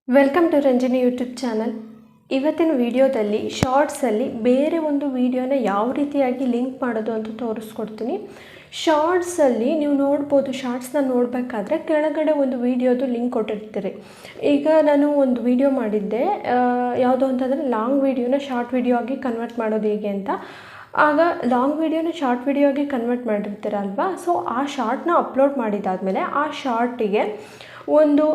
Welcome to Ranjini YouTube channel. ಇವತ್ತಿನ ವಿಡಿಯೋದಲ್ಲಿ ಶಾರ್ಟ್ಸಲ್ಲಿ ಬೇರೆ ಒಂದು ವಿಡಿಯೋನ ಯಾವ ರೀತಿಯಾಗಿ ಲಿಂಕ್ ಮಾಡೋದು ಅಂತ ತೋರಿಸ್ಕೊಡ್ತೀನಿ. ಶಾರ್ಟ್ಸಲ್ಲಿ ನೀವು ನೋಡ್ಬೋದು, ಶಾರ್ಟ್ಸ್ನ ನೋಡಬೇಕಾದ್ರೆ ಕೆಳಗಡೆ ಒಂದು ವಿಡಿಯೋದು ಲಿಂಕ್ ಕೊಟ್ಟಿರ್ತೀರಿ. ಈಗ ನಾನು ಒಂದು ವಿಡಿಯೋ ಮಾಡಿದ್ದೆ, ಯಾವುದು ಅಂತಂದರೆ ಲಾಂಗ್ ವಿಡಿಯೋನ ಶಾರ್ಟ್ ವಿಡಿಯೋ ಆಗಿ ಕನ್ವರ್ಟ್ ಮಾಡೋದು ಹೇಗೆ ಅಂತ. ಆಗ ಲಾಂಗ್ ವಿಡಿಯೋನ ಶಾರ್ಟ್ ವಿಡಿಯೋ ಆಗಿ ಕನ್ವರ್ಟ್ ಮಾಡಿರ್ತೀರಲ್ವ, ಸೊ ಆ ಶಾರ್ಟ್ನ ಅಪ್ಲೋಡ್ ಮಾಡಿದಾದಮೇಲೆ ಆ ಶಾರ್ಟಿಗೆ ಒಂದು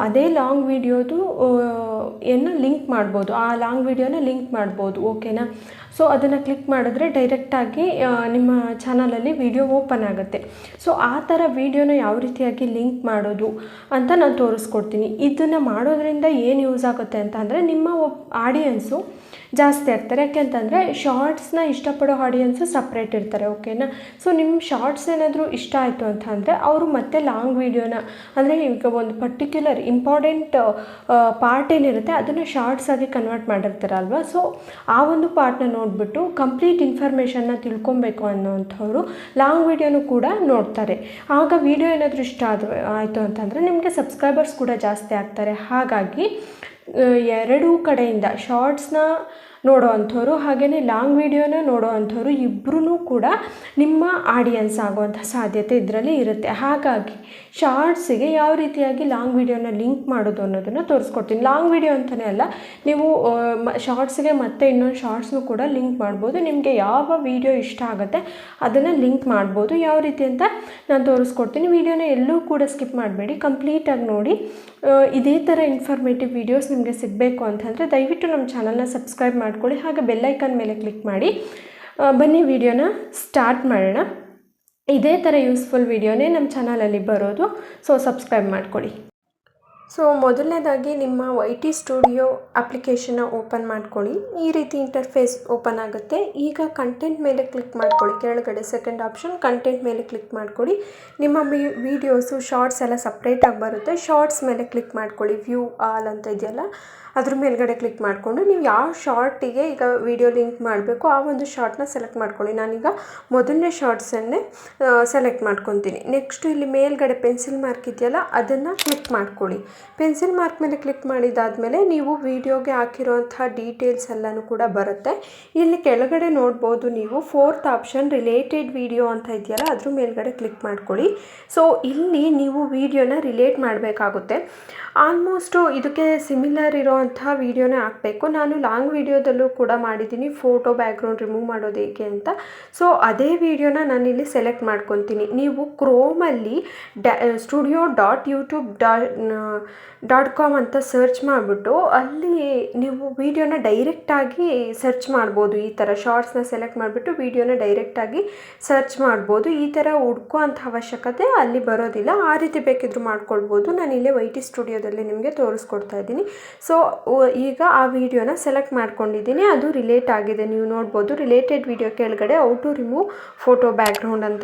ಅದೇ ಲಾಂಗ್ ವಿಡಿಯೋದು ಲಿಂಕ್ ಮಾಡ್ಬೋದು, ಆ ಲಾಂಗ್ ವಿಡಿಯೋನ ಲಿಂಕ್ ಮಾಡ್ಬೋದು. ಓಕೆನಾ? ಸೊ ಅದನ್ನು ಕ್ಲಿಕ್ ಮಾಡಿದ್ರೆ ಡೈರೆಕ್ಟಾಗಿ ನಿಮ್ಮ ಚಾನಲಲ್ಲಿ ವಿಡಿಯೋ ಓಪನ್ ಆಗುತ್ತೆ. ಸೊ ಆ ಥರ ವಿಡಿಯೋನ ಯಾವ ರೀತಿಯಾಗಿ ಲಿಂಕ್ ಮಾಡೋದು ಅಂತ ನಾನು ತೋರಿಸ್ಕೊಡ್ತೀನಿ. ಇದನ್ನು ಮಾಡೋದ್ರಿಂದ ಏನು ಯೂಸ್ ಆಗುತ್ತೆ ಅಂತ ಅಂದರೆ, ನಿಮ್ಮ ಆಡಿಯನ್ಸು ಜಾಸ್ತಿ ಇರ್ತಾರೆ. ಯಾಕೆಂತಂದರೆ ಶಾರ್ಟ್ಸ್ನ ಇಷ್ಟಪಡೋ ಆಡಿಯನ್ಸು ಸಪ್ರೇಟ್ ಇರ್ತಾರೆ. ಓಕೆನಾ? ಸೊ ನಿಮ್ಮ ಶಾರ್ಟ್ಸ್ ಏನಾದರೂ ಇಷ್ಟ ಆಯಿತು ಅಂತ ಅಂದರೆ ಅವರು ಮತ್ತೆ ಲಾಂಗ್ ವೀಡಿಯೋನ, ಅಂದರೆ ಈಗ ಒಂದು ಪರ್ಟಿಕ್ಯುಲರ್ ಇಂಪಾರ್ಟೆಂಟ್ ಪಾರ್ಟ್ ಏನಿರುತ್ತೆ ಅದನ್ನು ಶಾರ್ಟ್ಸ್ ಆಗಿ ಕನ್ವರ್ಟ್ ಮಾಡಿರ್ತಾರಲ್ವ, ಸೊ ಆ ಒಂದು ಪಾರ್ಟ್ನ ನೋಡಿಬಿಟ್ಟು ಕಂಪ್ಲೀಟ್ ಇನ್ಫಾರ್ಮೇಷನ್ನ ತಿಳ್ಕೊಬೇಕು ಅನ್ನೋವಂಥವ್ರು ಲಾಂಗ್ ವೀಡಿಯೋನು ಕೂಡ ನೋಡ್ತಾರೆ. ಆಗ ವಿಡಿಯೋ ಏನಾದರೂ ಇಷ್ಟ ಆಯಿತು ಅಂತಂದರೆ ನಿಮಗೆ ಸಬ್ಸ್ಕ್ರೈಬರ್ಸ್ ಕೂಡ ಜಾಸ್ತಿ ಆಗ್ತಾರೆ. ಹಾಗಾಗಿ ಎರಡೂ ಕಡೆಯಿಂದ ಶಾರ್ಟ್ಸ್ನ ನೋಡೋ ಅಂಥವ್ರು ಹಾಗೆಯೇ ಲಾಂಗ್ ವೀಡಿಯೋನ ನೋಡೋ ಅಂಥವ್ರು ಇಬ್ಬರೂ ಕೂಡ ನಿಮ್ಮ ಆಡಿಯನ್ಸ್ ಆಗುವಂಥ ಸಾಧ್ಯತೆ ಇದರಲ್ಲಿ ಇರುತ್ತೆ. ಹಾಗಾಗಿ ಶಾರ್ಟ್ಸಿಗೆ ಯಾವ ರೀತಿಯಾಗಿ ಲಾಂಗ್ ವೀಡಿಯೋನ ಲಿಂಕ್ ಮಾಡೋದು ಅನ್ನೋದನ್ನು ತೋರಿಸ್ಕೊಡ್ತೀನಿ. ಲಾಂಗ್ ವೀಡಿಯೋ ಅಂತಲೇ ಅಲ್ಲ, ನೀವು ಶಾರ್ಟ್ಸಿಗೆ ಮತ್ತೆ ಇನ್ನೊಂದು ಶಾರ್ಟ್ಸ್ನು ಕೂಡ ಲಿಂಕ್ ಮಾಡ್ಬೋದು. ನಿಮಗೆ ಯಾವ ವೀಡಿಯೋ ಇಷ್ಟ ಆಗುತ್ತೆ ಅದನ್ನು ಲಿಂಕ್ ಮಾಡ್ಬೋದು. ಯಾವ ರೀತಿ ಅಂತ ನಾನು ತೋರಿಸ್ಕೊಡ್ತೀನಿ. ವೀಡಿಯೋನ ಎಲ್ಲೂ ಕೂಡ ಸ್ಕಿಪ್ ಮಾಡಬೇಡಿ, ಕಂಪ್ಲೀಟಾಗಿ ನೋಡಿ. ಇದೇ ಥರ ಇನ್ಫಾರ್ಮೇಟಿವ್ ವೀಡಿಯೋಸ್ ನಿಮಗೆ ಸಿಗಬೇಕು ಅಂತಂದರೆ ದಯವಿಟ್ಟು ನಮ್ಮ ಚಾನಲ್ನ ಸಬ್ಸ್ಕ್ರೈಬ್ ಮಾಡ್ಕೊಳ್ಳಿ, ಹಾಗೆ ಬೆಲ್ಲೈಕನ್ ಮೇಲೆ ಕ್ಲಿಕ್ ಮಾಡಿ. ಬನ್ನಿ ವಿಡಿಯೋನ ಸ್ಟಾರ್ಟ್ ಮಾಡೋಣ. ಇದೇ ಥರ ಯೂಸ್ಫುಲ್ ವಿಡಿಯೋನೇ ನಮ್ಮ ಚಾನಲಲ್ಲಿ ಬರೋದು, ಸೊ ಸಬ್ಸ್ಕ್ರೈಬ್ ಮಾಡ್ಕೊಳ್ಳಿ. ಸೊ ಮೊದಲನೇದಾಗಿ ನಿಮ್ಮ YT ಸ್ಟುಡಿಯೋ ಅಪ್ಲಿಕೇಶನ್ನ ಓಪನ್ ಮಾಡ್ಕೊಳ್ಳಿ. ಈ ರೀತಿ ಇಂಟರ್ಫೇಸ್ ಓಪನ್ ಆಗುತ್ತೆ. ಈಗ ಕಂಟೆಂಟ್ ಮೇಲೆ ಕ್ಲಿಕ್ ಮಾಡ್ಕೊಳ್ಳಿ. ಕೆಳಗಡೆ ಸೆಕೆಂಡ್ ಆಪ್ಷನ್ ಕಂಟೆಂಟ್ ಮೇಲೆ ಕ್ಲಿಕ್ ಮಾಡ್ಕೊಳ್ಳಿ. ನಿಮ್ಮ ವೀಡಿಯೋಸು ಶಾರ್ಟ್ಸ್ ಎಲ್ಲ ಸಪ್ರೇಟಾಗಿ ಬರುತ್ತೆ. ಶಾರ್ಟ್ಸ್ ಮೇಲೆ ಕ್ಲಿಕ್ ಮಾಡ್ಕೊಳ್ಳಿ. ವ್ಯೂ ಆಲ್ ಅಂತ ಇದೆಯಲ್ಲ, ಅದ್ರ ಮೇಲ್ಗಡೆ ಕ್ಲಿಕ್ ಮಾಡಿಕೊಂಡು ನೀವು ಯಾವ ಶಾರ್ಟಿಗೆ ಈಗ ವಿಡಿಯೋ ಲಿಂಕ್ ಮಾಡಬೇಕು ಆ ಒಂದು ಶಾರ್ಟ್ನ ಸೆಲೆಕ್ಟ್ ಮಾಡ್ಕೊಳ್ಳಿ. ನಾನೀಗ ಮೊದಲನೇ ಶಾರ್ಟ್ಸನ್ನೇ ಸೆಲೆಕ್ಟ್ ಮಾಡ್ಕೊತೀನಿ. ನೆಕ್ಸ್ಟು ಇಲ್ಲಿ ಮೇಲ್ಗಡೆ ಪೆನ್ಸಿಲ್ ಮಾರ್ಕ್ ಇದೆಯಲ್ಲ ಅದನ್ನು ಕ್ಲಿಕ್ ಮಾಡ್ಕೊಳ್ಳಿ. ಪೆನ್ಸಿಲ್ ಮಾರ್ಕ್ ಮೇಲೆ ಕ್ಲಿಕ್ ಮಾಡಿದಾದಮೇಲೆ ನೀವು ವಿಡಿಯೋಗೆ ಹಾಕಿರೋಂಥ ಡೀಟೇಲ್ಸ್ ಎಲ್ಲನೂ ಕೂಡ ಬರುತ್ತೆ. ಇಲ್ಲಿ ಕೆಳಗಡೆ ನೋಡ್ಬೋದು ನೀವು ಫೋರ್ತ್ ಆಪ್ಷನ್ ರಿಲೇಟೆಡ್ ವಿಡಿಯೋ ಅಂತ ಇದೆಯಲ್ಲ ಅದ್ರ ಮೇಲ್ಗಡೆ ಕ್ಲಿಕ್ ಮಾಡ್ಕೊಳ್ಳಿ. ಸೊ ಇಲ್ಲಿ ನೀವು ವಿಡಿಯೋನ ರಿಲೇಟ್ ಮಾಡಬೇಕಾಗುತ್ತೆ. ಆಲ್ಮೋಸ್ಟು ಇದಕ್ಕೆ ಸಿಮಿಲರ್ ಇರೋವಂಥ ವಿಡಿಯೋನೇ ಹಾಕಬೇಕು. ನಾನು ಲಾಂಗ್ ವಿಡಿಯೋದಲ್ಲೂ ಕೂಡ ಮಾಡಿದ್ದೀನಿ, ಫೋಟೋ ಬ್ಯಾಕ್ಗ್ರೌಂಡ್ ರಿಮೂವ್ ಮಾಡೋದು ಹೇಗೆ ಅಂತ. ಸೊ ಅದೇ ವಿಡಿಯೋನ ನಾನಿಲ್ಲಿ ಸೆಲೆಕ್ಟ್ ಮಾಡ್ಕೊತೀನಿ. ನೀವು ಕ್ರೋಮಲ್ಲಿ studio.youtube.com ಅಂತ ಸರ್ಚ್ ಮಾಡಿಬಿಟ್ಟು ಅಲ್ಲಿ ನೀವು ವಿಡಿಯೋನ ಡೈರೆಕ್ಟಾಗಿ ಸರ್ಚ್ ಮಾಡ್ಬೋದು. ಈ ಥರ ಶಾರ್ಟ್ಸ್ನ ಸೆಲೆಕ್ಟ್ ಮಾಡಿಬಿಟ್ಟು ವಿಡಿಯೋನ ಡೈರೆಕ್ಟಾಗಿ ಸರ್ಚ್ ಮಾಡ್ಬೋದು. ಈ ಥರ ಹುಡ್ಕೋ ಅಂಥ ಅವಶ್ಯಕತೆ ಅಲ್ಲಿ ಬರೋದಿಲ್ಲ. ಆ ರೀತಿ ಬೇಕಿದ್ರೂ ಮಾಡ್ಕೊಳ್ಬೋದು. ನಾನು ಇಲ್ಲೇ YT ಸ್ಟುಡಿಯೋದಲ್ಲಿ ನಿಮಗೆ ತೋರಿಸ್ಕೊಡ್ತಾ ಇದ್ದೀನಿ. ಸೊ ಈಗ ಆ ವಿಡಿಯೋನ ಸೆಲೆಕ್ಟ್ ಮಾಡ್ಕೊಂಡಿದ್ದೀನಿ, ಅದು ರಿಲೇಟ್ ಆಗಿದೆ. ನೀವು ನೋಡ್ಬೋದು ರಿಲೇಟೆಡ್ ವಿಡಿಯೋ ಕೆಳಗಡೆ how to remove photo background ಅಂತ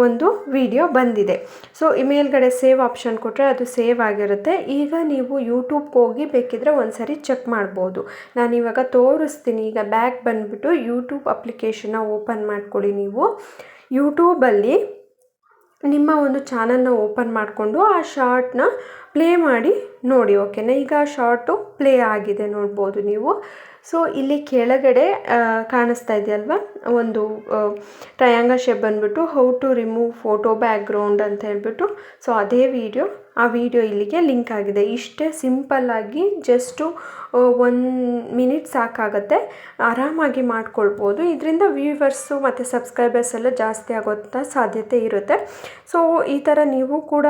ಒಂದು ವಿಡಿಯೋ ಬಂದಿದೆ. ಸೊ ಈ ಮೇಲ್ಗಡೆ ಸೇವ್ ಆಪ್ಷನ್ ಕೊಟ್ಟರೆ ಅದು ಸೇವ್ ಆಗಿರುತ್ತೆ. ಈಗ ನೀವು ಯೂಟ್ಯೂಬ್ಗೆ ಹೋಗಿ ಬೇಕಿದ್ರೆ ಒಂದು ಸರಿ ಚೆಕ್ ಮಾಡ್ಬೋದು. ನಾನಿವಾಗ ತೋರಿಸ್ತೀನಿ. ಈಗ ಬ್ಯಾಕ್ ಬಂದುಬಿಟ್ಟು ಯೂಟ್ಯೂಬ್ ಅಪ್ಲಿಕೇಶನ್ನ ಓಪನ್ ಮಾಡ್ಕೊಳ್ಳಿ. ನೀವು ಯೂಟ್ಯೂಬಲ್ಲಿ ನಿಮ್ಮ ಒಂದು ಚಾನಲ್ನ ಓಪನ್ ಮಾಡಿಕೊಂಡು ಆ ಶಾರ್ಟ್ನ ಪ್ಲೇ ಮಾಡಿ ನೋಡಿ. ಓಕೆನಾ? ಈಗ ಶಾರ್ಟು ಪ್ಲೇ ಆಗಿದೆ ನೋಡ್ಬೋದು ನೀವು. ಸೊ ಇಲ್ಲಿ ಕೆಳಗಡೆ ಕಾಣಿಸ್ತಾ ಇದೆಯಲ್ವ ಒಂದು ಟ್ರಯಾಂಗಲ್ ಶೇಪ್ ಬಂದುಬಿಟ್ಟು how to remove photo background ಅಂತ ಹೇಳ್ಬಿಟ್ಟು, ಸೊ ಅದೇ ವಿಡಿಯೋ, ಆ ವಿಡಿಯೋ ಇಲ್ಲಿಗೆ ಲಿಂಕ್ ಆಗಿದೆ. ಇಷ್ಟೇ ಸಿಂಪಲ್ಲಾಗಿ ಜಸ್ಟು 1 ಮಿನಿಟ್ ಸಾಕಾಗುತ್ತೆ, ಆರಾಮಾಗಿ ಮಾಡ್ಕೊಳ್ಬೋದು. ಇದರಿಂದ ವ್ಯೂವರ್ಸು ಮತ್ತು ಸಬ್ಸ್ಕ್ರೈಬರ್ಸ್ ಎಲ್ಲ ಜಾಸ್ತಿ ಆಗೋಂಥ ಸಾಧ್ಯತೆ ಇರುತ್ತೆ. ಸೊ ಈ ಥರ ನೀವು ಕೂಡ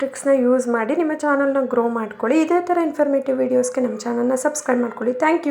ಟ್ರಿಕ್ಸ್ನ ಯೂಸ್ ಮಾಡಿ ನಿಮ್ಮ ಚಾನಲ್ನ ಗ್ರೋ ಮಾಡ್ಕೊಳ್ಳಿ. ಇದೇ ಥರ ಇನ್ಫಾರ್ಮೇಟಿವ್ ವೀಡಿಯೋಸ್ಗೆ ನಮ್ಮ ಚಾನಲ್ನ ಸಬ್ಸ್ಕ್ರೈಬ್ ಮಾಡ್ಕೊಳ್ಳಿ. Thank you.